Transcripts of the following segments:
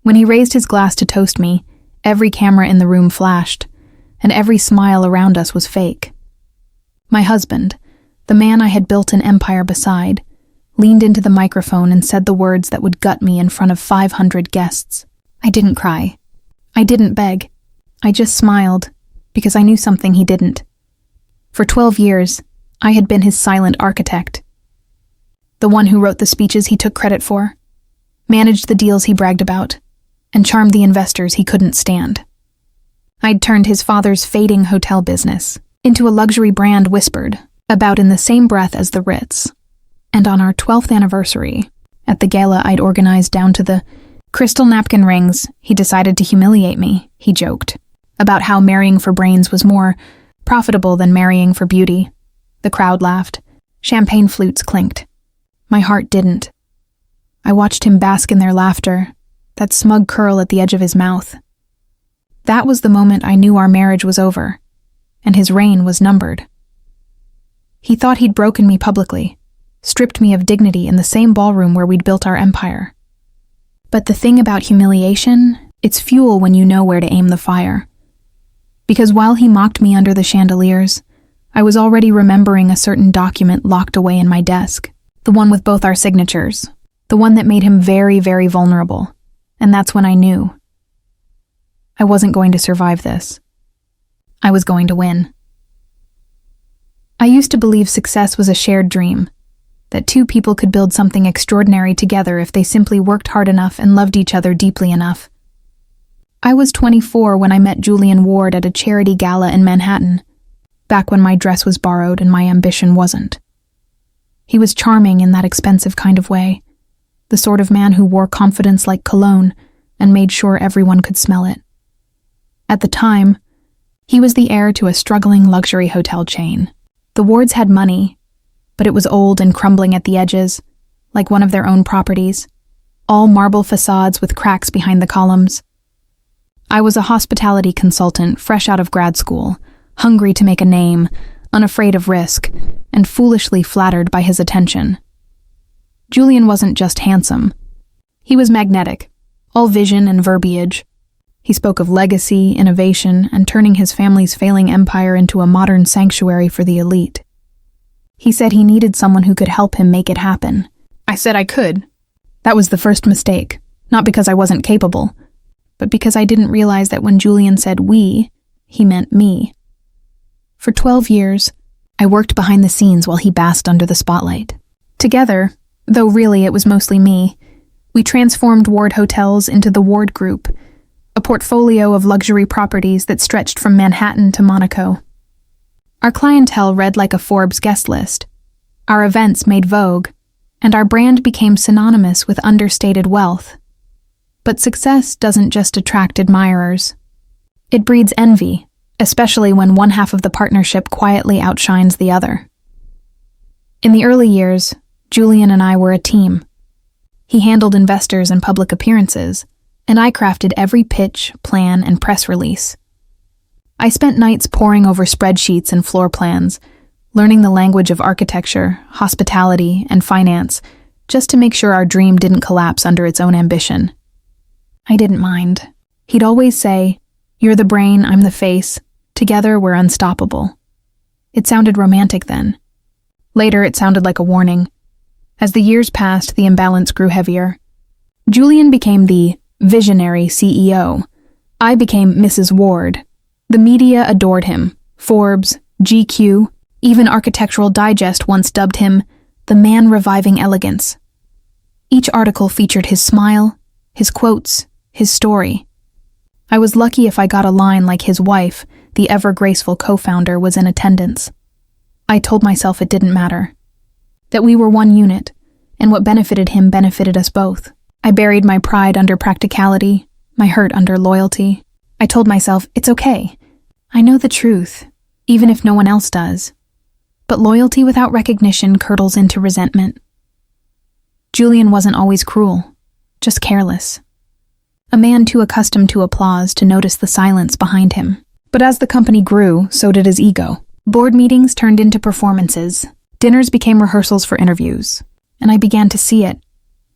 When he raised his glass to toast me, every camera in the room flashed, and every smile around us was fake. My husband, the man I had built an empire beside, leaned into the microphone and said the words that would gut me in front of 500 guests. I didn't cry. I didn't beg. I just smiled, because I knew something he didn't. For 12 years, I had been his silent architect. The one who wrote the speeches he took credit for, managed the deals he bragged about, and charmed the investors he couldn't stand. I'd turned his father's fading hotel business into a luxury brand whispered about in the same breath as the Ritz. And on our 12th anniversary, at the gala I'd organized down to the crystal napkin rings, he decided to humiliate me, he joked, about how marrying for brains was more profitable than marrying for beauty. The crowd laughed. Champagne flutes clinked. My heart didn't. I watched him bask in their laughter, that smug curl at the edge of his mouth. That was the moment I knew our marriage was over, and his reign was numbered. He thought he'd broken me publicly, stripped me of dignity in the same ballroom where we'd built our empire. But the thing about humiliation, it's fuel when you know where to aim the fire. Because while he mocked me under the chandeliers, I was already remembering a certain document locked away in my desk, the one with both our signatures, the one that made him very, very vulnerable. And that's when I knew. I wasn't going to survive this. I was going to win. I used to believe success was a shared dream, that two people could build something extraordinary together if they simply worked hard enough and loved each other deeply enough. I was 24 when I met Julian Ward at a charity gala in Manhattan, back when my dress was borrowed and my ambition wasn't. He was charming in that expensive kind of way, the sort of man who wore confidence like cologne and made sure everyone could smell it. At the time, he was the heir to a struggling luxury hotel chain. The Wards had money, but it was old and crumbling at the edges, like one of their own properties, all marble facades with cracks behind the columns. I was a hospitality consultant fresh out of grad school, hungry to make a name, unafraid of risk, and foolishly flattered by his attention. Julian wasn't just handsome. He was magnetic, all vision and verbiage. He spoke of legacy, innovation, and turning his family's failing empire into a modern sanctuary for the elite. He said he needed someone who could help him make it happen. I said I could. That was the first mistake, not because I wasn't capable, but because I didn't realize that when Julian said we, he meant me. For 12 years, I worked behind the scenes while he basked under the spotlight. Together, though really it was mostly me, we transformed Ward Hotels into the Ward Group, a portfolio of luxury properties that stretched from Manhattan to Monaco. Our clientele read like a Forbes guest list. Our events made vogue, and our brand became synonymous with understated wealth. But success doesn't just attract admirers. It breeds envy, especially when one half of the partnership quietly outshines the other. In the early years, Julian and I were a team. He handled investors and public appearances, and I crafted every pitch, plan, and press release. I spent nights poring over spreadsheets and floor plans, learning the language of architecture, hospitality, and finance, just to make sure our dream didn't collapse under its own ambition. I didn't mind. He'd always say, "You're the brain, I'm the face. Together, we're unstoppable." It sounded romantic then. Later, it sounded like a warning. As the years passed, the imbalance grew heavier. Julian became the visionary CEO. I became Mrs. Ward. The media adored him. Forbes, GQ, even Architectural Digest once dubbed him the man reviving elegance. Each article featured his smile, his quotes, his story. I was lucky if I got a line like his wife, the ever-graceful co-founder, was in attendance. I told myself it didn't matter. That we were one unit, and what benefited him benefited us both. I buried my pride under practicality, my hurt under loyalty. I told myself, it's okay. I know the truth, even if no one else does. But loyalty without recognition curdles into resentment. Julian wasn't always cruel, just careless. A man too accustomed to applause to notice the silence behind him. But as the company grew, so did his ego. Board meetings turned into performances. Dinners became rehearsals for interviews. And I began to see it.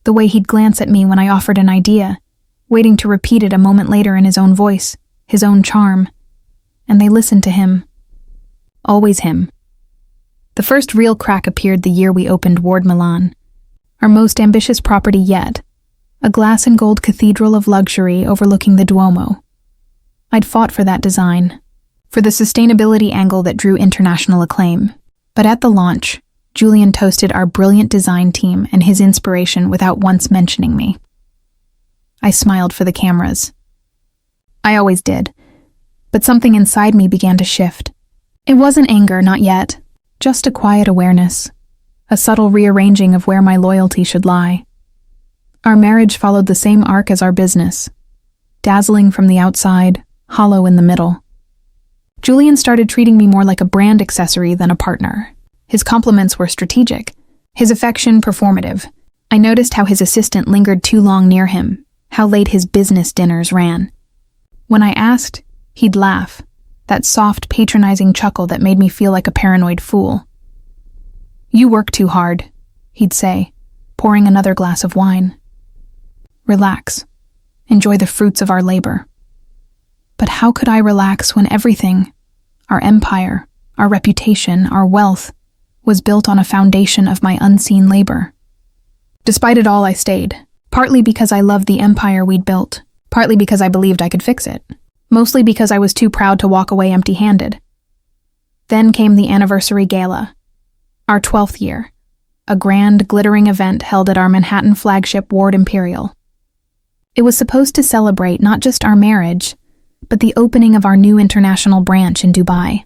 The way he'd glance at me when I offered an idea. waiting to repeat it a moment later in his own voice, his own charm. And they listened to him. Always him. The first real crack appeared the year we opened Ward Milan, our most ambitious property yet, a glass and gold cathedral of luxury overlooking the Duomo. I'd fought for that design, for the sustainability angle that drew international acclaim. But at the launch, Julian toasted our brilliant design team and his inspiration without once mentioning me. I smiled for the cameras. I always did, but something inside me began to shift. It wasn't anger, not yet, just a quiet awareness, a subtle rearranging of where my loyalty should lie. Our marriage followed the same arc as our business, dazzling from the outside, hollow in the middle. Julian started treating me more like a brand accessory than a partner. His compliments were strategic, his affection performative. I noticed how his assistant lingered too long near him, how late his business dinners ran. When I asked, he'd laugh, that soft, patronizing chuckle that made me feel like a paranoid fool. "You work too hard," he'd say, pouring another glass of wine. "Relax. Enjoy the fruits of our labor." But how could I relax when everything, our empire, our reputation, our wealth, was built on a foundation of my unseen labor? Despite it all, I stayed, partly because I loved the empire we'd built, partly because I believed I could fix it, mostly because I was too proud to walk away empty-handed. Then came the anniversary gala, our 12th year, a grand, glittering event held at our Manhattan flagship Ward Imperial. It was supposed to celebrate not just our marriage, but the opening of our new international branch in Dubai.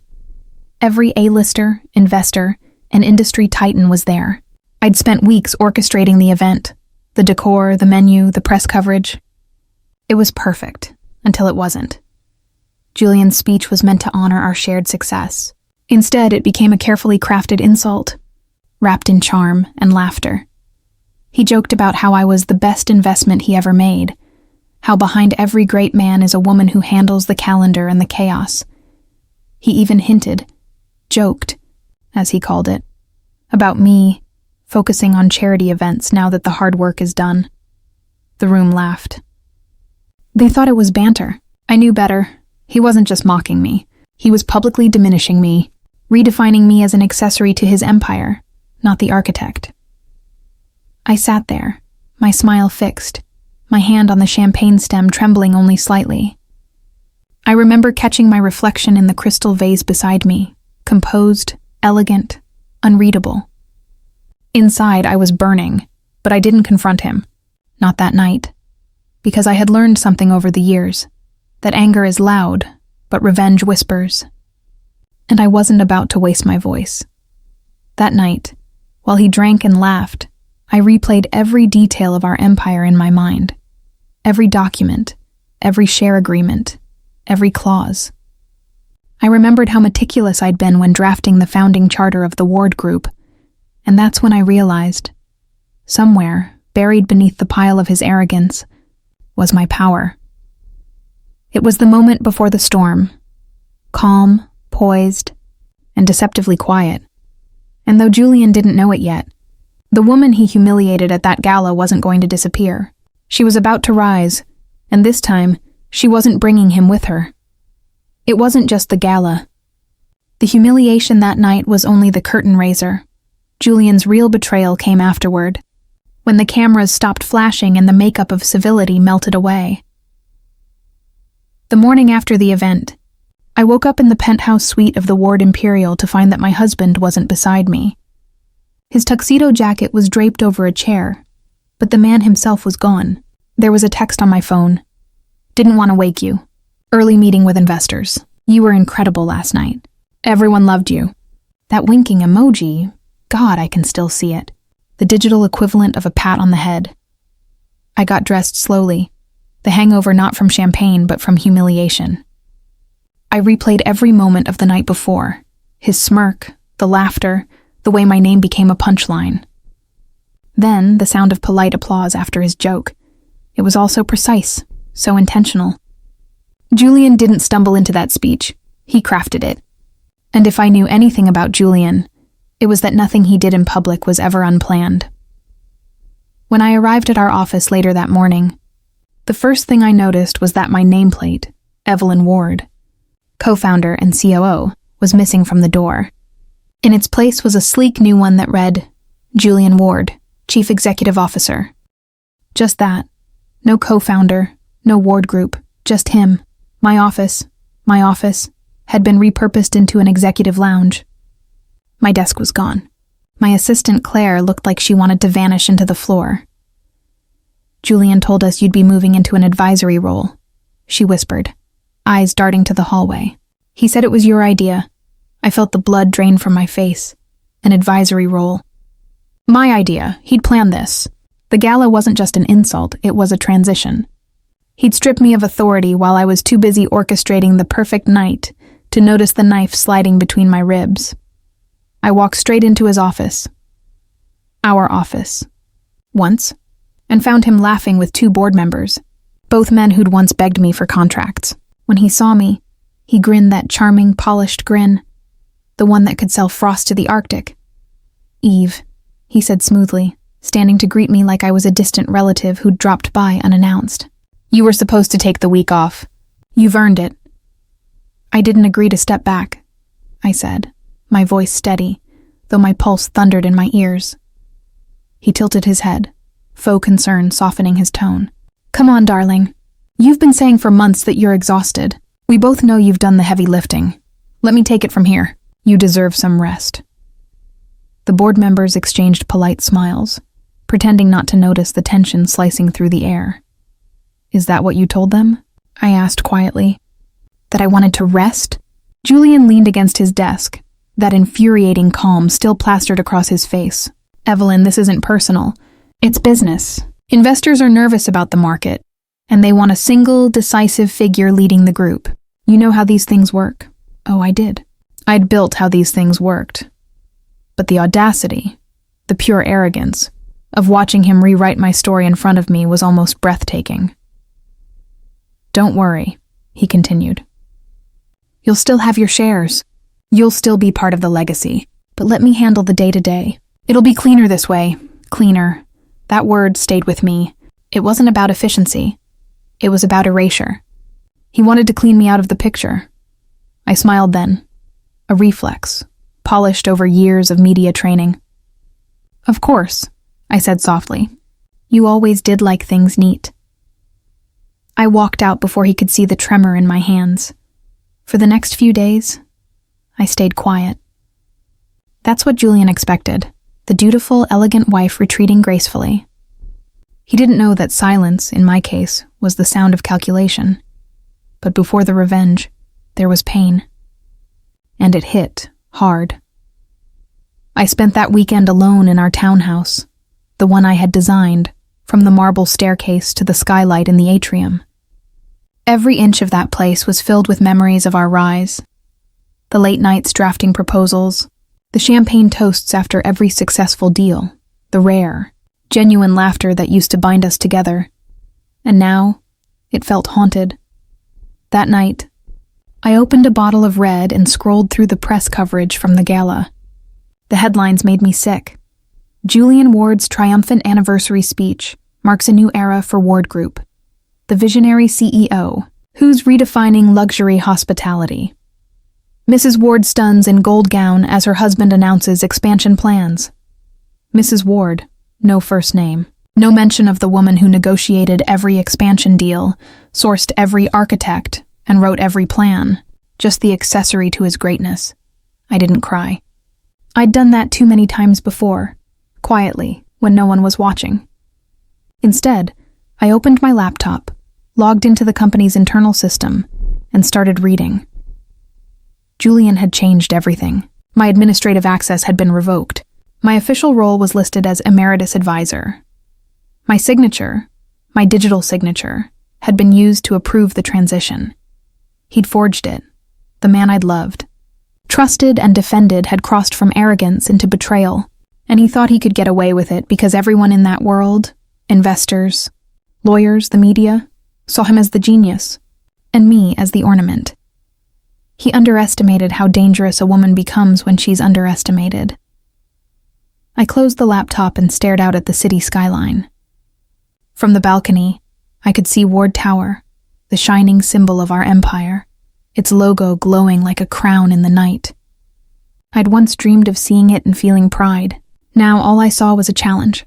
Every A-lister, investor, and industry titan was there. I'd spent weeks orchestrating the event, the decor, the menu, the press coverage. It was perfect, until it wasn't. Julian's speech was meant to honor our shared success. Instead, it became a carefully crafted insult, wrapped in charm and laughter. He joked about how I was the best investment he ever made, how behind every great man is a woman who handles the calendar and the chaos. He even hinted, joked, as he called it, about me focusing on charity events now that the hard work is done. The room laughed. They thought it was banter. I knew better. He wasn't just mocking me. He was publicly diminishing me, redefining me as an accessory to his empire, not the architect. I sat there, my smile fixed, my hand on the champagne stem trembling only slightly. I remember catching my reflection in the crystal vase beside me, composed, elegant, unreadable. Inside, I was burning, but I didn't confront him. Not that night. Because I had learned something over the years, that anger is loud, but revenge whispers. And I wasn't about to waste my voice. That night, while he drank and laughed, I replayed every detail of our empire in my mind. Every document, every share agreement, every clause. I remembered how meticulous I'd been when drafting the founding charter of the Ward Group, and that's when I realized, somewhere, buried beneath the pile of his arrogance, was my power. It was the moment before the storm, calm, poised, and deceptively quiet. And though Julian didn't know it yet, the woman he humiliated at that gala wasn't going to disappear. She was about to rise, and this time, she wasn't bringing him with her. It wasn't just the gala. The humiliation that night was only the curtain raiser. Julian's real betrayal came afterward, when the cameras stopped flashing and the makeup of civility melted away. The morning after the event, I woke up in the penthouse suite of the Ward Imperial to find that my husband wasn't beside me. His tuxedo jacket was draped over a chair, but the man himself was gone. There was a text on my phone. "Didn't want to wake you. Early meeting with investors. You were incredible last night. Everyone loved you." That winking emoji, God, I can still see it. The digital equivalent of a pat on the head. I got dressed slowly, the hangover not from champagne but from humiliation. I replayed every moment of the night before, his smirk, the laughter, the way my name became a punchline. Then the sound of polite applause after his joke. It was all so precise, so intentional. Julian didn't stumble into that speech. He crafted it. And if I knew anything about Julian, it was that nothing he did in public was ever unplanned. When I arrived at our office later that morning, The first thing I noticed was that my nameplate, Evelyn Ward, co-founder and COO, was missing from the door. In its place was a sleek new one that read, Julian Ward, Chief Executive Officer. Just that. No co-founder, no Ward Group, just him. My office, had been repurposed into an executive lounge. My desk was gone. My assistant Claire looked like she wanted to vanish into the floor. Julian told us you'd be moving into an advisory role, she whispered, eyes darting to the hallway. He said it was your idea. I felt the blood drain from my face. An advisory role. My idea. He'd planned this. The gala wasn't just an insult, it was a transition. He'd stripped me of authority while I was too busy orchestrating the perfect night to notice the knife sliding between my ribs. I walked straight into his office. Our office. Once. And found him laughing with 2 board members, both men who'd once begged me for contracts. When he saw me, he grinned that charming, polished grin, the one that could sell frost to the Arctic. Eve, he said smoothly, standing to greet me like I was a distant relative who'd dropped by unannounced. You were supposed to take the week off. You've earned it. I didn't agree to step back, I said, my voice steady, though my pulse thundered in my ears. He tilted his head, faux concern softening his tone. Come on, darling. You've been saying for months that you're exhausted. We both know you've done the heavy lifting. Let me take it from here. You deserve some rest. The board members exchanged polite smiles, pretending not to notice the tension slicing through the air. Is that what you told them? I asked quietly. That I wanted to rest? Julian leaned against his desk, that infuriating calm still plastered across his face. Evelyn, this isn't personal. It's business. Investors are nervous about the market, and they want a single, decisive figure leading the group. You know how these things work. Oh, I did. I'd built how these things worked. But the audacity, the pure arrogance, of watching him rewrite my story in front of me was almost breathtaking. Don't worry, he continued. You'll still have your shares. You'll still be part of the legacy. But let me handle the day-to-day. It'll be cleaner this way. Cleaner. That word stayed with me. It wasn't about efficiency. It was about erasure. He wanted to clean me out of the picture. I smiled then. A reflex, polished over years of media training. Of course, I said softly. You always did like things neat. I walked out before he could see the tremor in my hands. For the next few days, I stayed quiet. That's what Julian expected, the dutiful, elegant wife retreating gracefully. He didn't know that silence, in my case, was the sound of calculation. But before the revenge, there was pain. And it hit hard. I spent that weekend alone in our townhouse, the one I had designed, from the marble staircase to the skylight in the atrium. Every inch of that place was filled with memories of our rise. The late nights drafting proposals, the champagne toasts after every successful deal, the rare, genuine laughter that used to bind us together. And now, it felt haunted. That night, I opened a bottle of red and scrolled through the press coverage from the gala. The headlines made me sick. Julian Ward's triumphant anniversary speech marks a new era for Ward Group. The visionary CEO, who's redefining luxury hospitality. Mrs. Ward stuns in gold gown as her husband announces expansion plans. Mrs. Ward, no first name. No mention of the woman who negotiated every expansion deal, sourced every architect, and wrote every plan. Just the accessory to his greatness. I didn't cry. I'd done that too many times before, quietly, when no one was watching. Instead, I opened my laptop, logged into the company's internal system, and started reading. Julian had changed everything. My administrative access had been revoked. My official role was listed as Emeritus Advisor. My signature, my digital signature, had been used to approve the transition. He'd forged it. The man I'd loved, trusted and defended, had crossed from arrogance into betrayal, and he thought he could get away with it because everyone in that world, investors, lawyers, the media, saw him as the genius, and me as the ornament. He underestimated how dangerous a woman becomes when she's underestimated. I closed the laptop and stared out at the city skyline. From the balcony, I could see Ward Tower, the shining symbol of our empire, its logo glowing like a crown in the night. I'd once dreamed of seeing it and feeling pride. Now all I saw was a challenge.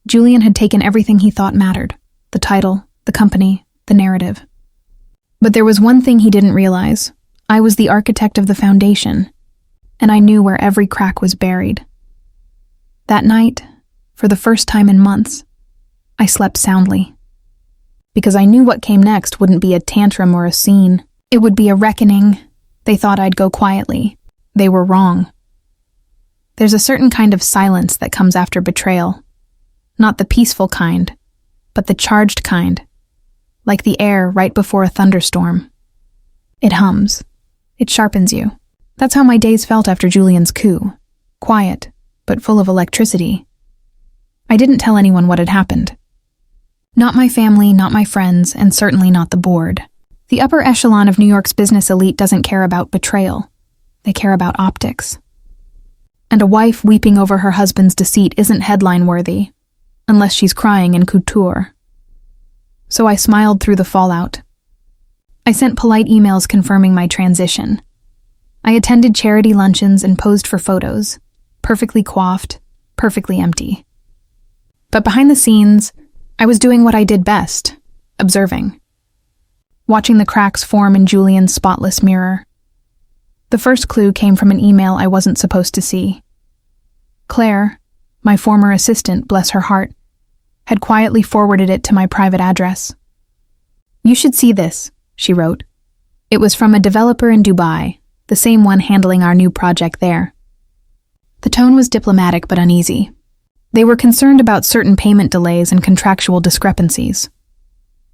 Julian had taken everything he thought mattered: the title, the company, the narrative. But there was one thing he didn't realize. I was the architect of the foundation, and I knew where every crack was buried. That night, for the first time in months, I slept soundly. Because I knew what came next wouldn't be a tantrum or a scene. It would be a reckoning. They thought I'd go quietly. They were wrong. There's a certain kind of silence that comes after betrayal. Not the peaceful kind, but the charged kind. Like the air right before a thunderstorm. It hums. It sharpens you. That's how my days felt after Julian's coup. Quiet, but full of electricity. I didn't tell anyone what had happened. Not my family, not my friends, and certainly not the board. The upper echelon of New York's business elite doesn't care about betrayal. They care about optics. And a wife weeping over her husband's deceit isn't headline-worthy, unless she's crying in couture. So I smiled through the fallout. I sent polite emails confirming my transition. I attended charity luncheons and posed for photos, perfectly coiffed, perfectly empty. But behind the scenes, I was doing what I did best, observing. Watching the cracks form in Julian's spotless mirror. The first clue came from an email I wasn't supposed to see. Claire, my former assistant, bless her heart, had quietly forwarded it to my private address. "You should see this," she wrote. It was from a developer in Dubai, the same one handling our new project there. The tone was diplomatic but uneasy. They were concerned about certain payment delays and contractual discrepancies.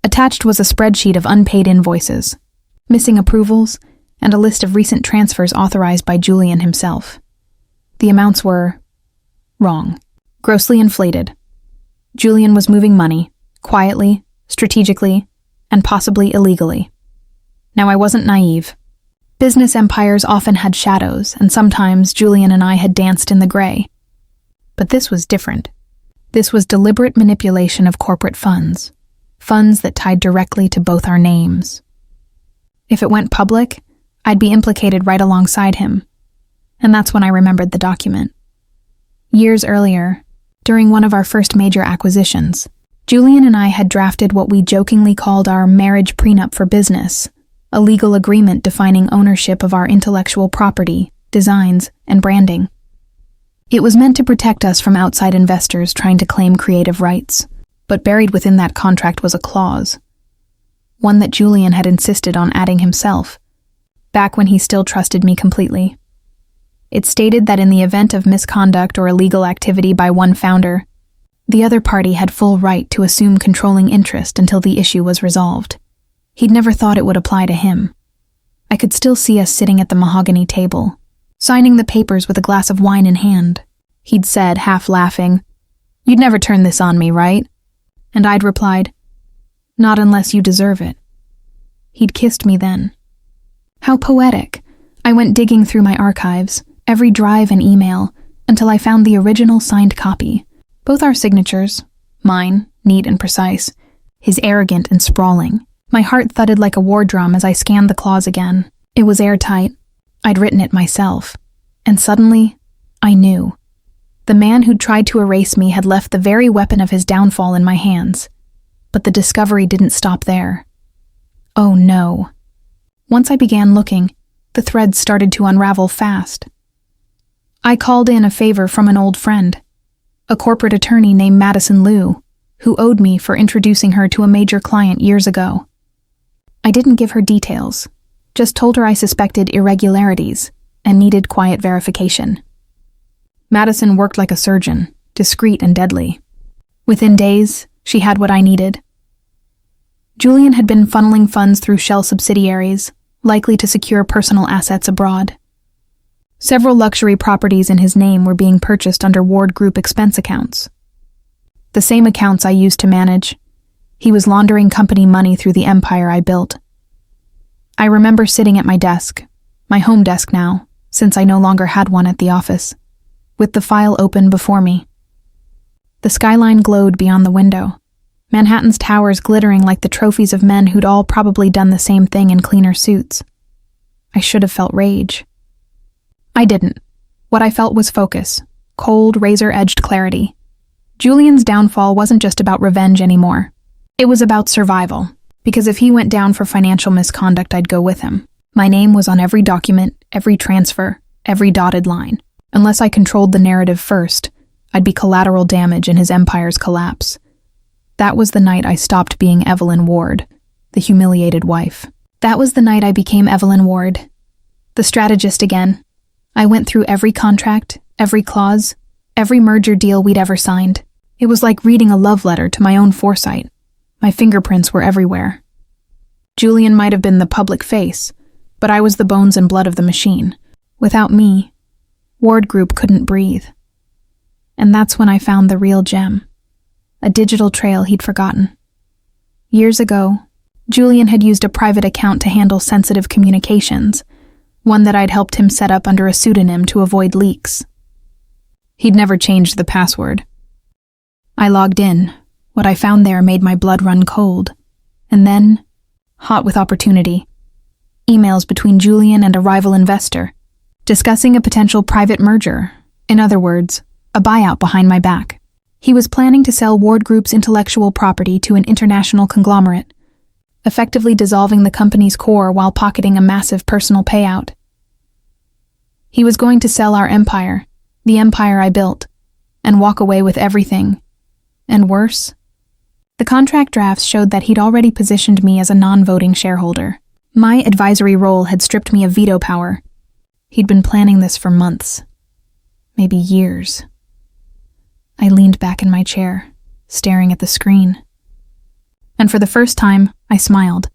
Attached was a spreadsheet of unpaid invoices, missing approvals, and a list of recent transfers authorized by Julian himself. The amounts were wrong, grossly inflated. Julian was moving money, quietly, strategically, and possibly illegally. Now I wasn't naive. Business empires often had shadows, and sometimes Julian and I had danced in the gray. But this was different. This was deliberate manipulation of corporate funds that tied directly to both our names. If it went public, I'd be implicated right alongside him. And that's when I remembered the document. Years earlier, during one of our first major acquisitions, Julian and I had drafted what we jokingly called our marriage prenup for business, a legal agreement defining ownership of our intellectual property, designs, and branding. It was meant to protect us from outside investors trying to claim creative rights, but buried within that contract was a clause, one that Julian had insisted on adding himself, back when he still trusted me completely. It stated that in the event of misconduct or illegal activity by one founder, the other party had full right to assume controlling interest until the issue was resolved. He'd never thought it would apply to him. I could still see us sitting at the mahogany table, signing the papers with a glass of wine in hand. He'd said, half laughing, "You'd never turn this on me, right?" And I'd replied, "Not unless you deserve it." He'd kissed me then. How poetic. I went digging through my archives, every drive and email, until I found the original signed copy. Both our signatures, mine, neat and precise, his arrogant and sprawling. My heart thudded like a war drum as I scanned the clause again. It was airtight. I'd written it myself. And suddenly, I knew. The man who'd tried to erase me had left the very weapon of his downfall in my hands. But the discovery didn't stop there. Oh no. Once I began looking, the threads started to unravel fast. I called in a favor from an old friend, a corporate attorney named Madison Liu, who owed me for introducing her to a major client years ago. I didn't give her details, just told her I suspected irregularities and needed quiet verification. Madison worked like a surgeon, discreet and deadly. Within days, she had what I needed. Julian had been funneling funds through shell subsidiaries, likely to secure personal assets abroad. Several luxury properties in his name were being purchased under Ward Group expense accounts. The same accounts I used to manage. He was laundering company money through the empire I built. I remember sitting at my desk, my home desk now, since I no longer had one at the office, with the file open before me. The skyline glowed beyond the window, Manhattan's towers glittering like the trophies of men who'd all probably done the same thing in cleaner suits. I should have felt rage. I didn't. What I felt was focus, cold, razor-edged clarity. Julian's downfall wasn't just about revenge anymore. It was about survival, because if he went down for financial misconduct, I'd go with him. My name was on every document, every transfer, every dotted line. Unless I controlled the narrative first, I'd be collateral damage in his empire's collapse. That was the night I stopped being Evelyn Ward, the humiliated wife. That was the night I became Evelyn Ward, the strategist again. I went through every contract, every clause, every merger deal we'd ever signed. It was like reading a love letter to my own foresight. My fingerprints were everywhere. Julian might have been the public face, but I was the bones and blood of the machine. Without me, Ward Group couldn't breathe. And that's when I found the real gem, a digital trail he'd forgotten. Years ago, Julian had used a private account to handle sensitive communications, one that I'd helped him set up under a pseudonym to avoid leaks. He'd never changed the password. I logged in. What I found there made my blood run cold. And then, hot with opportunity, emails between Julian and a rival investor, discussing a potential private merger. In other words, a buyout behind my back. He was planning to sell Ward Group's intellectual property to an international conglomerate, effectively dissolving the company's core while pocketing a massive personal payout. He was going to sell our empire, the empire I built, and walk away with everything. And worse, the contract drafts showed that he'd already positioned me as a non-voting shareholder. My advisory role had stripped me of veto power. He'd been planning this for months, maybe years. I leaned back in my chair, staring at the screen. And for the first time, I smiled,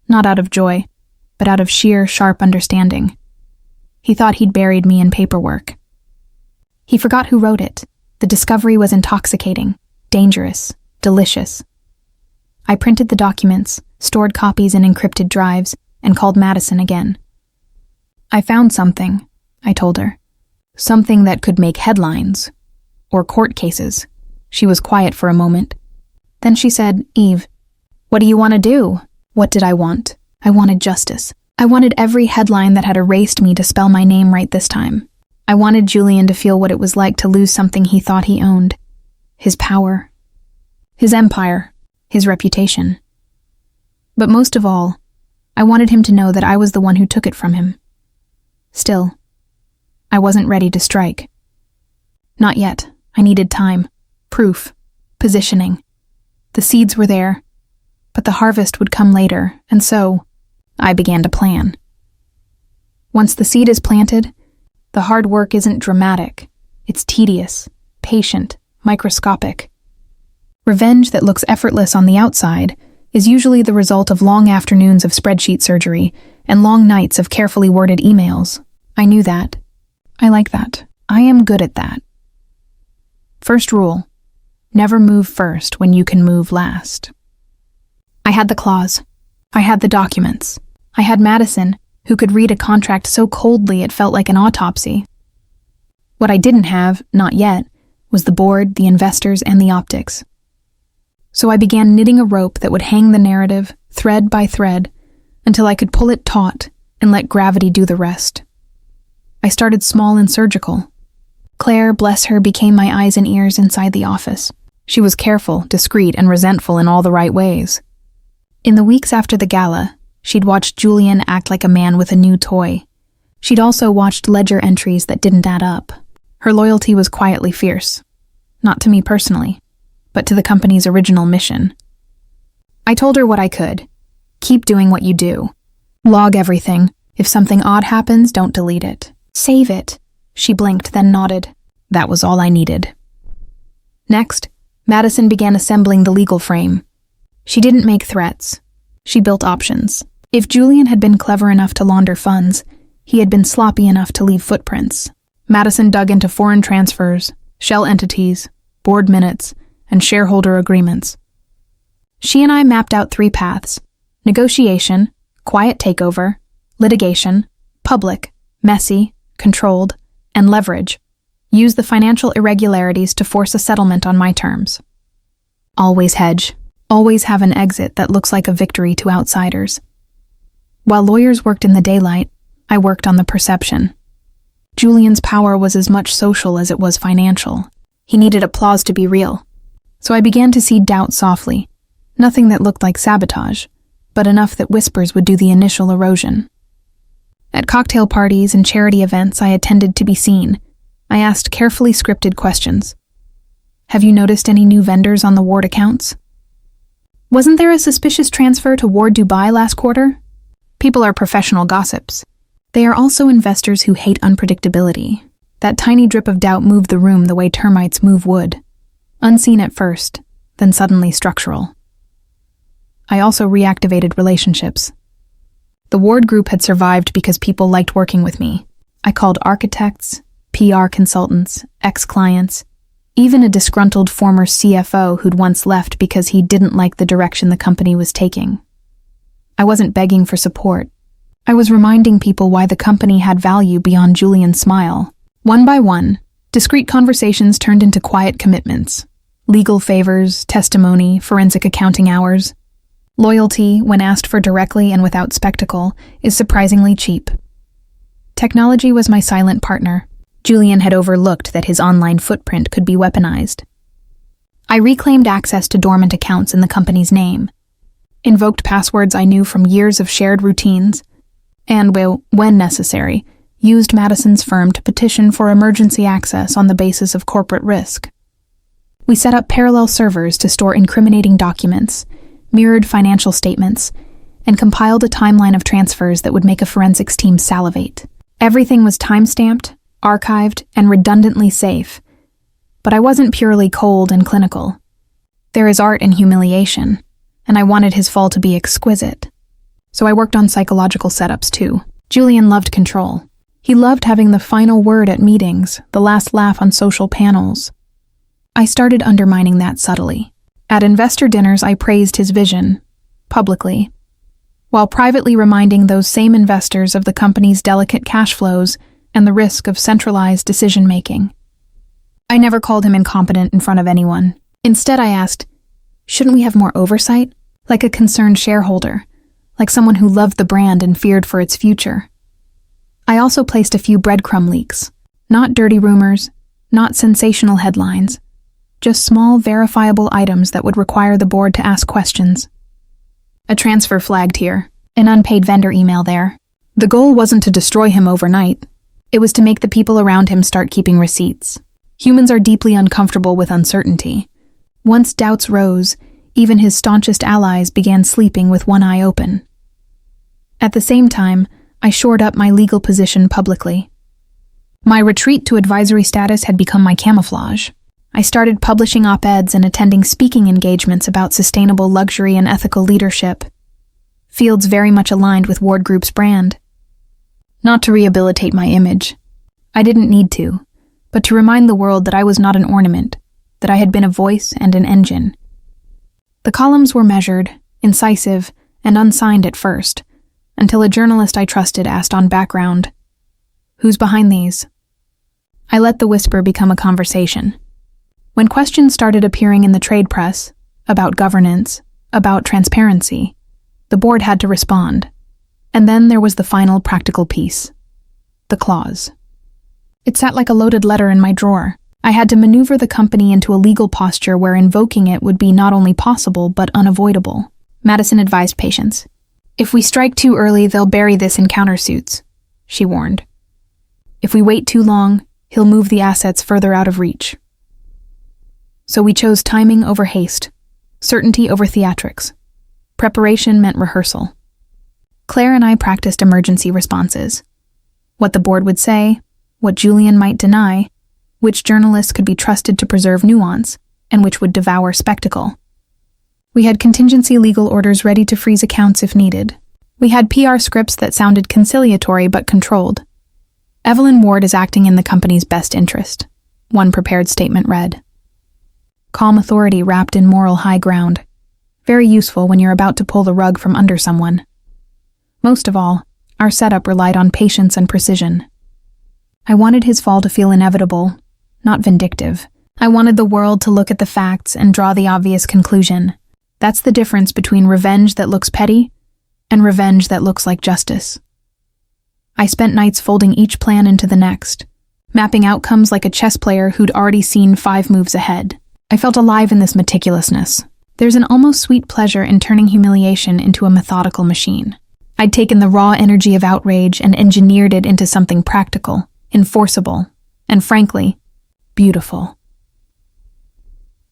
not out of joy, but out of sheer, sharp understanding. He thought he'd buried me in paperwork. He forgot who wrote it. The discovery was intoxicating, dangerous, delicious. I printed the documents, stored copies in encrypted drives, and called Madison again. I found something, I told her. Something that could make headlines. Or court cases. She was quiet for a moment. Then she said, "Eve, what do you want to do?" What did I want? I wanted justice. I wanted every headline that had erased me to spell my name right this time. I wanted Julian to feel what it was like to lose something he thought he owned. His power. His empire. His reputation. But most of all, I wanted him to know that I was the one who took it from him. Still, I wasn't ready to strike. Not yet. I needed time, proof, positioning. The seeds were there, but the harvest would come later, and so I began to plan. Once the seed is planted, the hard work isn't dramatic. It's tedious, patient, microscopic. Revenge that looks effortless on the outside is usually the result of long afternoons of spreadsheet surgery and long nights of carefully worded emails. I knew that. I like that. I am good at that. First rule, never move first when you can move last. I had the clause. I had the documents. I had Madison, who could read a contract so coldly it felt like an autopsy. What I didn't have, not yet, was the board, the investors, and the optics. So I began knitting a rope that would hang the narrative, thread by thread, until I could pull it taut and let gravity do the rest. I started small and surgical. Claire, bless her, became my eyes and ears inside the office. She was careful, discreet, and resentful in all the right ways. In the weeks after the gala, she'd watched Julian act like a man with a new toy. She'd also watched ledger entries that didn't add up. Her loyalty was quietly fierce. Not to me personally, but to the company's original mission. I told her what I could. Keep doing what you do. Log everything. If something odd happens, don't delete it. Save it. She blinked, then nodded. That was all I needed. Next, Madison began assembling the legal frame. She didn't make threats. She built options. If Julian had been clever enough to launder funds, he had been sloppy enough to leave footprints. Madison dug into foreign transfers, shell entities, board minutes, and shareholder agreements. She and I mapped out 3 paths: negotiation, quiet takeover, litigation, public, messy, controlled, and leverage. Use the financial irregularities to force a settlement on my terms. Always hedge. always have an exit that looks like a victory to outsiders. While lawyers worked in the daylight, I worked on the perception. Julian's power was as much social as it was financial. He needed applause to be real. So I began to seed doubt softly, nothing that looked like sabotage, but enough that whispers would do the initial erosion. At cocktail parties and charity events I attended to be seen, I asked carefully scripted questions. Have you noticed any new vendors on the Ward accounts? Wasn't there a suspicious transfer to Ward Dubai last quarter? People are professional gossips. They are also investors who hate unpredictability. That tiny drip of doubt moved the room the way termites move wood. Unseen at first, then suddenly structural. I also reactivated relationships. The Ward group had survived because people liked working with me. I called architects, PR consultants, ex-clients, even a disgruntled former CFO who'd once left because he didn't like the direction the company was taking. I wasn't begging for support. I was reminding people why the company had value beyond Julian's smile. One by one, discreet conversations turned into quiet commitments. Legal favors, testimony, forensic accounting hours. Loyalty, when asked for directly and without spectacle, is surprisingly cheap. Technology was my silent partner. Julian had overlooked that his online footprint could be weaponized. I reclaimed access to dormant accounts in the company's name, invoked passwords I knew from years of shared routines, and, when necessary, used Madison's firm to petition for emergency access on the basis of corporate risk. We set up parallel servers to store incriminating documents, mirrored financial statements, and compiled a timeline of transfers that would make a forensics team salivate. Everything was time-stamped, archived, and redundantly safe. But I wasn't purely cold and clinical. There is art in humiliation, and I wanted his fall to be exquisite. So I worked on psychological setups too. Julian loved control. He loved having the final word at meetings, the last laugh on social panels. I started undermining that subtly. At investor dinners, I praised his vision, publicly, while privately reminding those same investors of the company's delicate cash flows and the risk of centralized decision-making. I never called him incompetent in front of anyone. Instead, I asked, shouldn't we have more oversight? Like a concerned shareholder, like someone who loved the brand and feared for its future. I also placed a few breadcrumb leaks. Not dirty rumors, not sensational headlines, just small, verifiable items that would require the board to ask questions. A transfer flagged here, an unpaid vendor email there. The goal wasn't to destroy him overnight. It was to make the people around him start keeping receipts. Humans are deeply uncomfortable with uncertainty. Once doubts rose, even his staunchest allies began sleeping with one eye open. At the same time, I shored up my legal position publicly. My retreat to advisory status had become my camouflage. I started publishing op-eds and attending speaking engagements about sustainable luxury and ethical leadership, fields very much aligned with Ward Group's brand. Not to rehabilitate my image. I didn't need to, but to remind the world that I was not an ornament, that I had been a voice and an engine. The columns were measured, incisive, and unsigned at first, until a journalist I trusted asked on background, "Who's behind these?" I let the whisper become a conversation. When questions started appearing in the trade press, about governance, about transparency, the board had to respond. And then there was the final practical piece, the clause. It sat like a loaded letter in my drawer. I had to maneuver the company into a legal posture where invoking it would be not only possible but unavoidable. Madison advised patience. "If we strike too early, they'll bury this in countersuits," she warned. "If we wait too long, he'll move the assets further out of reach." So we chose timing over haste, certainty over theatrics. Preparation meant rehearsal. Claire and I practiced emergency responses. What the board would say, what Julian might deny, which journalists could be trusted to preserve nuance, and which would devour spectacle. We had contingency legal orders ready to freeze accounts if needed. We had PR scripts that sounded conciliatory but controlled. "Evelyn Ward is acting in the company's best interest," one prepared statement read. Calm authority wrapped in moral high ground. Very useful when you're about to pull the rug from under someone. Most of all, our setup relied on patience and precision. I wanted his fall to feel inevitable, not vindictive. I wanted the world to look at the facts and draw the obvious conclusion. That's the difference between revenge that looks petty and revenge that looks like justice. I spent nights folding each plan into the next, mapping outcomes like a chess player who'd already seen 5 moves ahead. I felt alive in this meticulousness. There's an almost sweet pleasure in turning humiliation into a methodical machine. I'd taken the raw energy of outrage and engineered it into something practical, enforceable, and frankly, beautiful.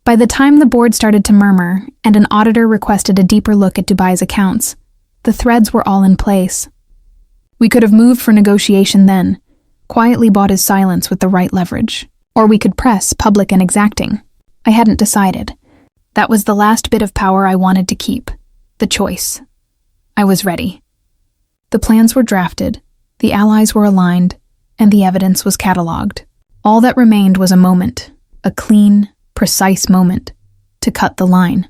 By the time the board started to murmur and an auditor requested a deeper look at Dubai's accounts, the threads were all in place. We could have moved for negotiation then, quietly bought his silence with the right leverage, or we could press public and exacting. I hadn't decided. That was the last bit of power I wanted to keep. The choice. I was ready. The plans were drafted, the allies were aligned, and the evidence was catalogued. All that remained was a moment, a clean, precise moment, to cut the line.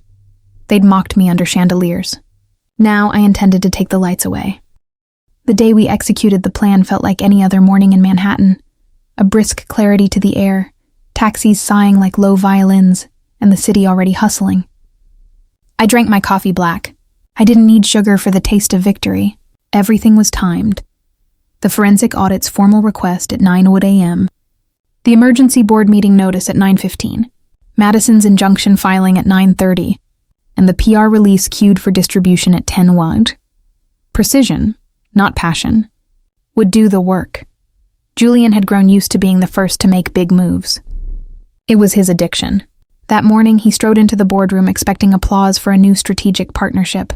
They'd mocked me under chandeliers. Now I intended to take the lights away. The day we executed the plan felt like any other morning in Manhattan. A brisk clarity to the air, taxis sighing like low violins, and the city already hustling. I drank my coffee black. I didn't need sugar for the taste of victory. Everything was timed. The forensic audit's formal request at 9:00 a.m., the emergency board meeting notice at 9:15, Madison's injunction filing at 9:30, and the PR release queued for distribution at 10:00. Precision, not passion, would do the work. Julian had grown used to being the first to make big moves. It was his addiction. That morning, he strode into the boardroom expecting applause for a new strategic partnership,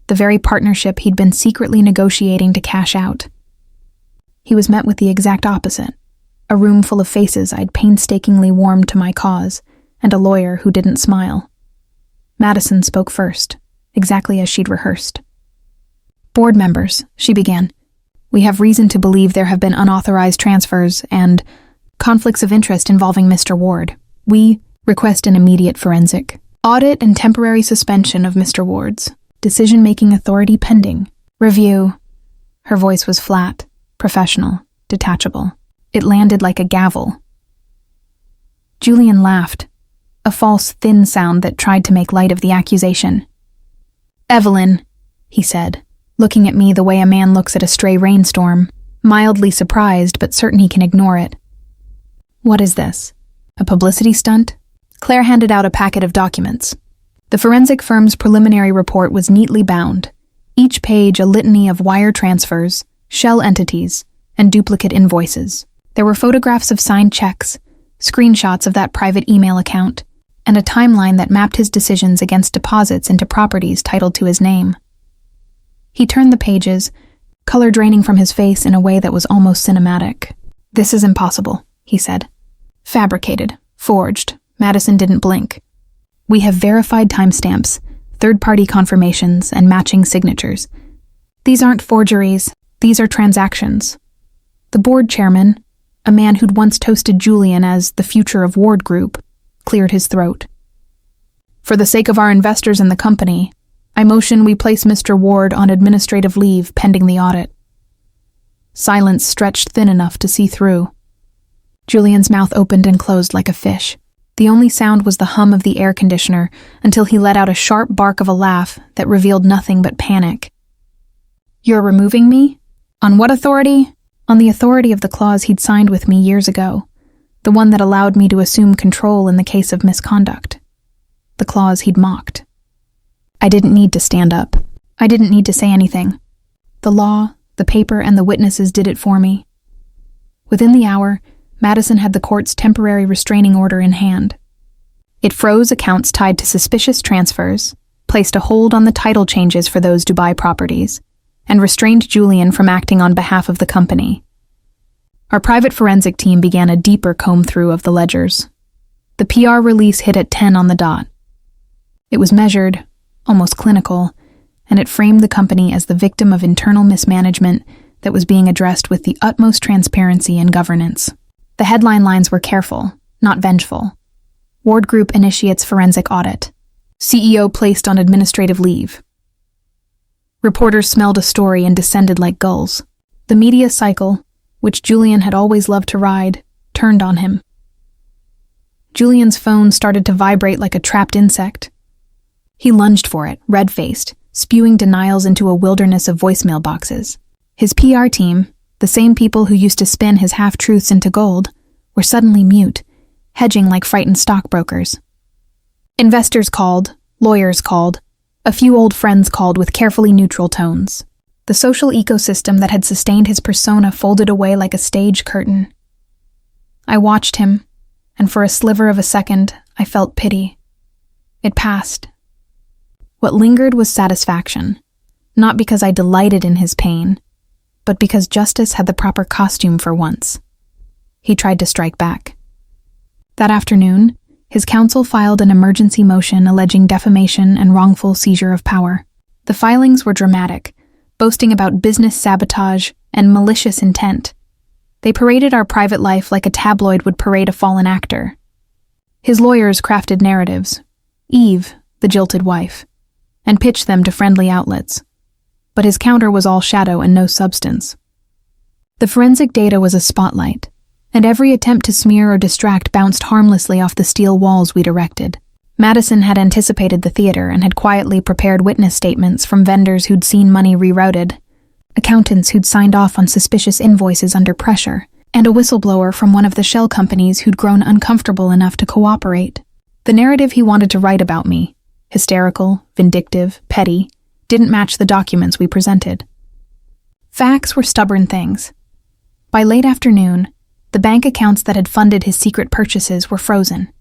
the very partnership he'd been secretly negotiating to cash out. He was met with the exact opposite, a room full of faces I'd painstakingly warmed to my cause, and a lawyer who didn't smile. Madison spoke first, exactly as she'd rehearsed. "Board members," she began, "we have reason to believe there have been unauthorized transfers and conflicts of interest involving Mr. Ward. We request an immediate forensic audit and temporary suspension of Mr. Ward's decision-making authority pending review." Her voice was flat, professional, detachable. It landed like a gavel. Julian laughed, a false, thin sound that tried to make light of the accusation. "Evelyn," he said, looking at me the way a man looks at a stray rainstorm, mildly surprised but certain he can ignore it. "What is this? A publicity stunt?" Claire handed out a packet of documents. The forensic firm's preliminary report was neatly bound, each page a litany of wire transfers, shell entities, and duplicate invoices. There were photographs of signed checks, screenshots of that private email account, and a timeline that mapped his decisions against deposits into properties titled to his name. He turned the pages, color draining from his face in a way that was almost cinematic. "This is impossible," he said. "Fabricated, forged." Madison didn't blink. "We have verified timestamps, third-party confirmations, and matching signatures. These aren't forgeries, these are transactions." The board chairman, a man who'd once toasted Julian as the future of Ward Group, cleared his throat. "For the sake of our investors in the company, I motion we place Mr. Ward on administrative leave pending the audit." Silence stretched thin enough to see through. Julian's mouth opened and closed like a fish. The only sound was the hum of the air conditioner until he let out a sharp bark of a laugh that revealed nothing but panic. "You're removing me? On what authority?" "On the authority of the clause he'd signed with me years ago, the one that allowed me to assume control in the case of misconduct. The clause he'd mocked." I didn't need to stand up. I didn't need to say anything. The law, the paper, and the witnesses did it for me. Within the hour, Madison had the court's temporary restraining order in hand. It froze accounts tied to suspicious transfers, placed a hold on the title changes for those Dubai properties, and restrained Julian from acting on behalf of the company. Our private forensic team began a deeper comb-through of the ledgers. The PR release hit at 10 on the dot. It was measured, almost clinical, and it framed the company as the victim of internal mismanagement that was being addressed with the utmost transparency and governance. The headline lines were careful, not vengeful. Ward Group initiates forensic audit. CEO placed on administrative leave. Reporters smelled a story and descended like gulls. The media cycle, which Julian had always loved to ride, turned on him. Julian's phone started to vibrate like a trapped insect. He lunged for it, red-faced, spewing denials into a wilderness of voicemail boxes. His PR team, the same people who used to spin his half-truths into gold, were suddenly mute, hedging like frightened stockbrokers. Investors called, lawyers called, a few old friends called with carefully neutral tones. The social ecosystem that had sustained his persona folded away like a stage curtain. I watched him, and for a sliver of a second, I felt pity. It passed. What lingered was satisfaction, not because I delighted in his pain, but because justice had the proper costume for once. He tried to strike back. That afternoon, his counsel filed an emergency motion alleging defamation and wrongful seizure of power. The filings were dramatic, boasting about business sabotage and malicious intent. They paraded our private life like a tabloid would parade a fallen actor. His lawyers crafted narratives, Eve, the jilted wife, and pitched them to friendly outlets. But his counter was all shadow and no substance. The forensic data was a spotlight, and every attempt to smear or distract bounced harmlessly off the steel walls we'd erected. Madison had anticipated the theater and had quietly prepared witness statements from vendors who'd seen money rerouted, accountants who'd signed off on suspicious invoices under pressure, and a whistleblower from one of the shell companies who'd grown uncomfortable enough to cooperate. The narrative he wanted to write about me, hysterical, vindictive, petty, didn't match the documents we presented. Facts were stubborn things. By late afternoon, the bank accounts that had funded his secret purchases were frozen.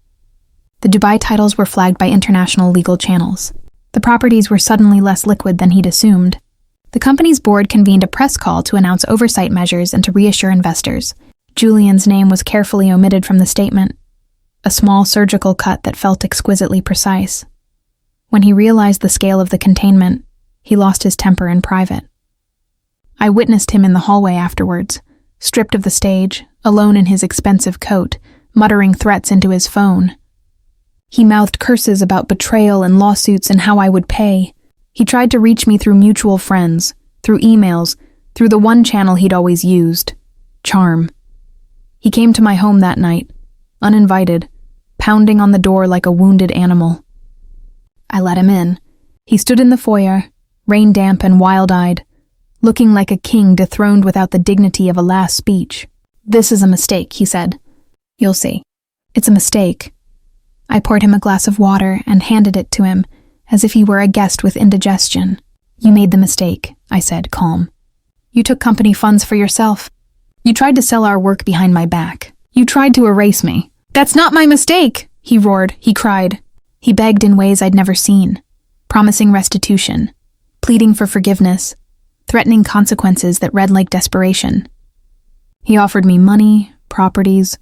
The Dubai titles were flagged by international legal channels. The properties were suddenly less liquid than he'd assumed. The company's board convened a press call to announce oversight measures and to reassure investors. Julian's name was carefully omitted from the statement, a small surgical cut that felt exquisitely precise. When he realized the scale of the containment, he lost his temper in private. I witnessed him in the hallway afterwards, stripped of the stage, alone in his expensive coat, muttering threats into his phone. He mouthed curses about betrayal and lawsuits and how I would pay. He tried to reach me through mutual friends, through emails, through the one channel he'd always used, charm. He came to my home that night, uninvited, pounding on the door like a wounded animal. I let him in. He stood in the foyer, rain-damp and wild-eyed, looking like a king dethroned without the dignity of a last speech. "This is a mistake," he said. "You'll see. It's a mistake." I poured him a glass of water and handed it to him, as if he were a guest with indigestion. "You made the mistake," I said, calm. "You took company funds for yourself. You tried to sell our work behind my back. You tried to erase me." "That's not my mistake!" he roared, he cried. He begged in ways I'd never seen, promising restitution, pleading for forgiveness, threatening consequences that read like desperation. He offered me money, properties,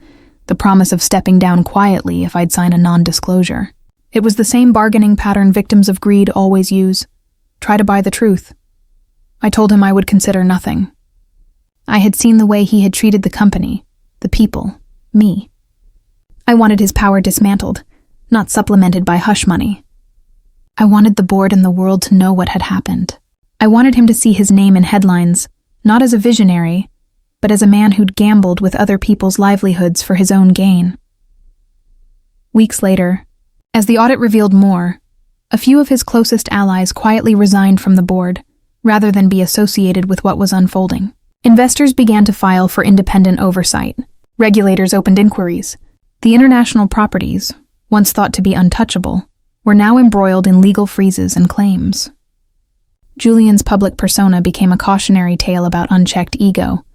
the promise of stepping down quietly if I'd sign a non-disclosure. It was the same bargaining pattern victims of greed always use. Try to buy the truth. I told him I would consider nothing. I had seen the way he had treated the company, the people, me. I wanted his power dismantled, not supplemented by hush money. I wanted the board and the world to know what had happened. I wanted him to see his name in headlines, not as a visionary, but as a man who'd gambled with other people's livelihoods for his own gain. Weeks later, as the audit revealed more, a few of his closest allies quietly resigned from the board, rather than be associated with what was unfolding. Investors began to file for independent oversight. Regulators opened inquiries. The international properties, once thought to be untouchable, were now embroiled in legal freezes and claims. Julian's public persona became a cautionary tale about unchecked ego.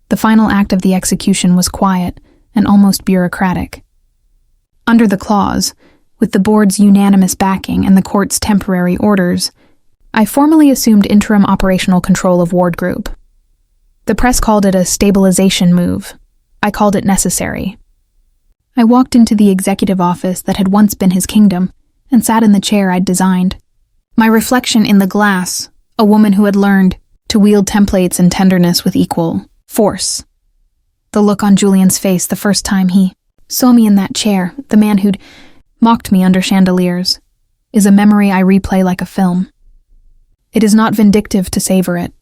The final act of the execution was quiet and almost bureaucratic. Under the clause, with the board's unanimous backing and the court's temporary orders, I formally assumed interim operational control of Ward Group. The press called it a stabilization move. I called it necessary. I walked into the executive office that had once been his kingdom and sat in the chair I'd designed. My reflection in the glass, a woman who had learned to wield templates and tenderness with equal force. The look on Julian's face the first time he saw me in that chair, the man who'd mocked me under chandeliers, is a memory I replay like a film. It is not vindictive to savor it.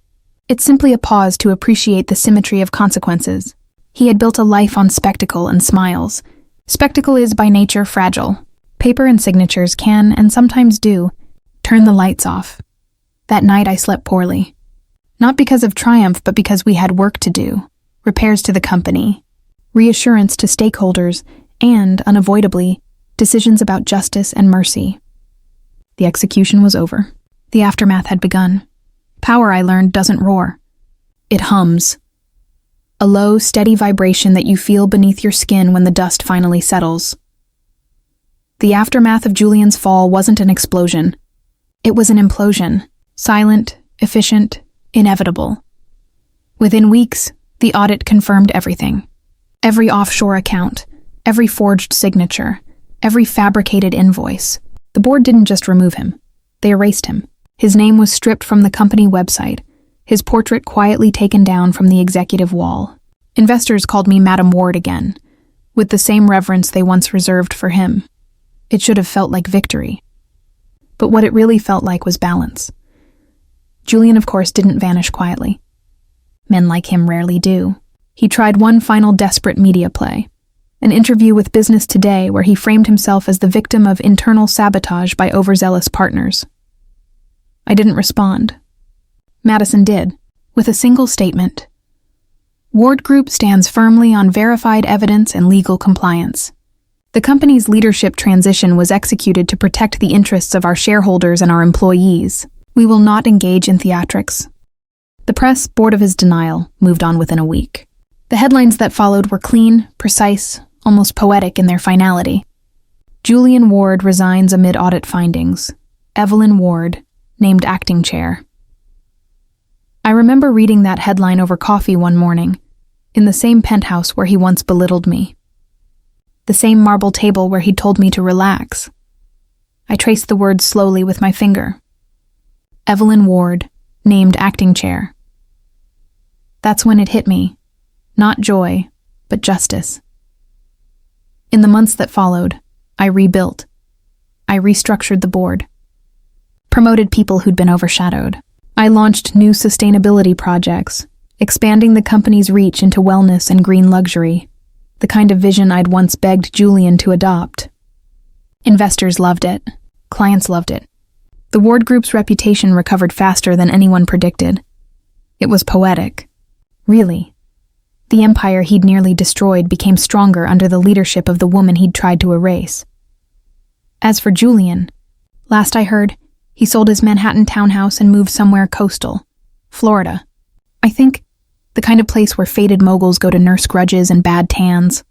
It's simply a pause to appreciate the symmetry of consequences. He had built a life on spectacle and smiles. Spectacle is by nature fragile. Paper and signatures can, and sometimes do, turn the lights off. That night I slept poorly. Not because of triumph, but because we had work to do. Repairs to the company, reassurance to stakeholders, and, unavoidably, decisions about justice and mercy. The execution was over. The aftermath had begun. Power, I learned, doesn't roar. It hums. A low, steady vibration that you feel beneath your skin when the dust finally settles. The aftermath of Julian's fall wasn't an explosion. It was an implosion. Silent, efficient, inevitable. Within weeks, the audit confirmed everything. Every offshore account, every forged signature, every fabricated invoice. The board didn't just remove him. They erased him. His name was stripped from the company website, his portrait quietly taken down from the executive wall. Investors called me Madam Ward again, with the same reverence they once reserved for him. It should have felt like victory. But what it really felt like was balance. Julian, of course, didn't vanish quietly. Men like him rarely do. He tried one final desperate media play, an interview with Business Today where he framed himself as the victim of internal sabotage by overzealous partners. I didn't respond. Madison did, with a single statement. Ward Group stands firmly on verified evidence and legal compliance. The company's leadership transition was executed to protect the interests of our shareholders and our employees. We will not engage in theatrics. The press, bored of his denial, moved on within a week. The headlines that followed were clean, precise, almost poetic in their finality. Julian Ward resigns amid audit findings. Evelyn Ward, named acting chair. I remember reading that headline over coffee one morning, in the same penthouse where he once belittled me. The same marble table where he'd told me to relax. I traced the words slowly with my finger. Evelyn Ward, named acting chair. That's when it hit me. Not joy, but justice. In the months that followed, I rebuilt. I restructured the board. Promoted people who'd been overshadowed. I launched new sustainability projects, expanding the company's reach into wellness and green luxury, the kind of vision I'd once begged Julian to adopt. Investors loved it. Clients loved it. The Ward Group's reputation recovered faster than anyone predicted. It was poetic. Really. The empire he'd nearly destroyed became stronger under the leadership of the woman he'd tried to erase. As for Julian, last I heard, he sold his Manhattan townhouse and moved somewhere coastal, Florida. I think the kind of place where faded moguls go to nurse grudges and bad tans.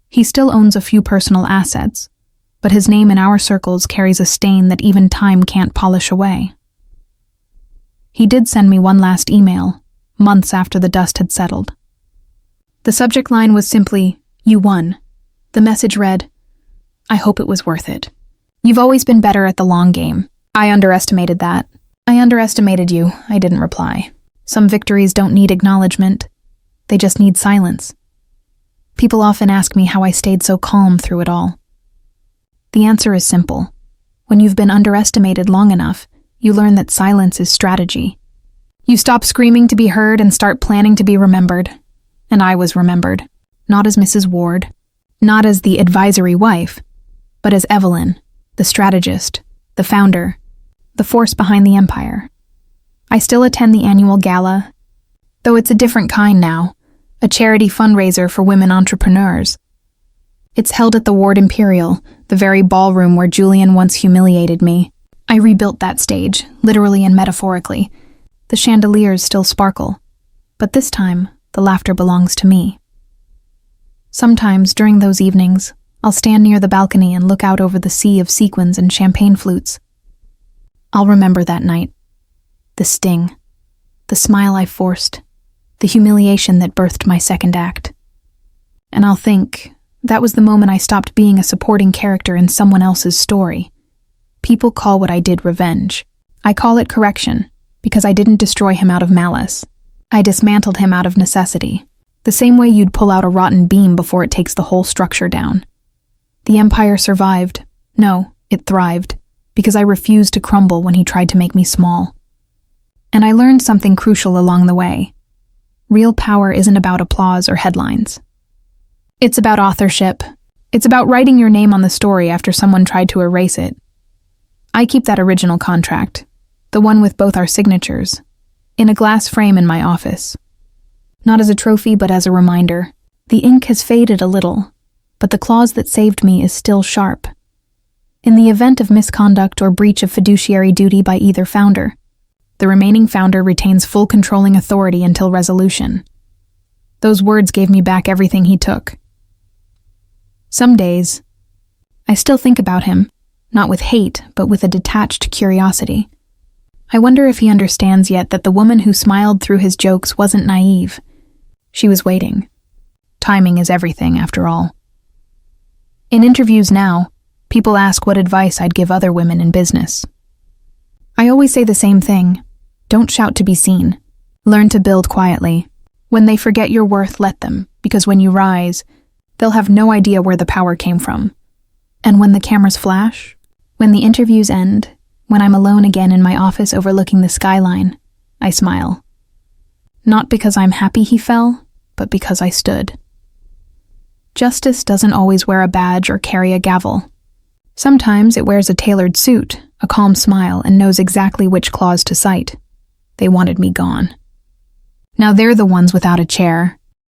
He still owns a few personal assets, but his name in our circles carries a stain that even time can't polish away. He did send me one last email, months after the dust had settled. The subject line was simply, "You won." The message read, "I hope it was worth it. You've always been better at the long game. I underestimated that. I underestimated you," I didn't reply. Some victories don't need acknowledgement. They just need silence. People often ask me how I stayed so calm through it all. The answer is simple. When you've been underestimated long enough, you learn that silence is strategy. You stop screaming to be heard and start planning to be remembered. And I was remembered. Not as Mrs. Ward, not as the advisory wife, but as Evelyn, the strategist, the founder, the force behind the empire. I still attend the annual Gala, though it's a different kind now, a charity fundraiser for women entrepreneurs. It's held at the Ward Imperial, the very ballroom where Julian once humiliated me. I rebuilt that stage, literally and metaphorically. The chandeliers still sparkle, but this time, the laughter belongs to me. Sometimes, during those evenings, I'll stand near the balcony and look out over the sea of sequins and champagne flutes. I'll remember that night. The sting, the smile I forced, the humiliation that birthed my second act. And I'll think, that was the moment I stopped being a supporting character in someone else's story. People call what I did revenge. I call it correction, because I didn't destroy him out of malice. I dismantled him out of necessity, the same way you'd pull out a rotten beam before it takes the whole structure down. The empire survived. No, it thrived, because I refused to crumble when he tried to make me small. And I learned something crucial along the way. Real power isn't about applause or headlines. It's about authorship, It's about writing your name on the story after someone tried to erase it. I keep that original contract, the one with both our signatures, in a glass frame in my office. Not as a trophy, but as a reminder. The ink has faded a little, but the clause that saved me is still sharp. In the event of misconduct or breach of fiduciary duty by either founder, the remaining founder retains full controlling authority until resolution. Those words gave me back everything he took. Some days, I still think about him, not with hate, but with a detached curiosity. I wonder if he understands yet that the woman who smiled through his jokes wasn't naive. She was waiting. Timing is everything, after all. In interviews now, people ask what advice I'd give other women in business. I always say the same thing. Don't shout to be seen. Learn to build quietly. When they forget your worth, let them, because when you rise, they'll have no idea where the power came from. And when the cameras flash, when the interviews end, when I'm alone again in my office overlooking the skyline, I smile. Not because I'm happy he fell, but because I stood. Justice doesn't always wear a badge or carry a gavel. Sometimes it wears a tailored suit, a calm smile, and knows exactly which clause to cite. They wanted me gone. Now they're the ones without a chair,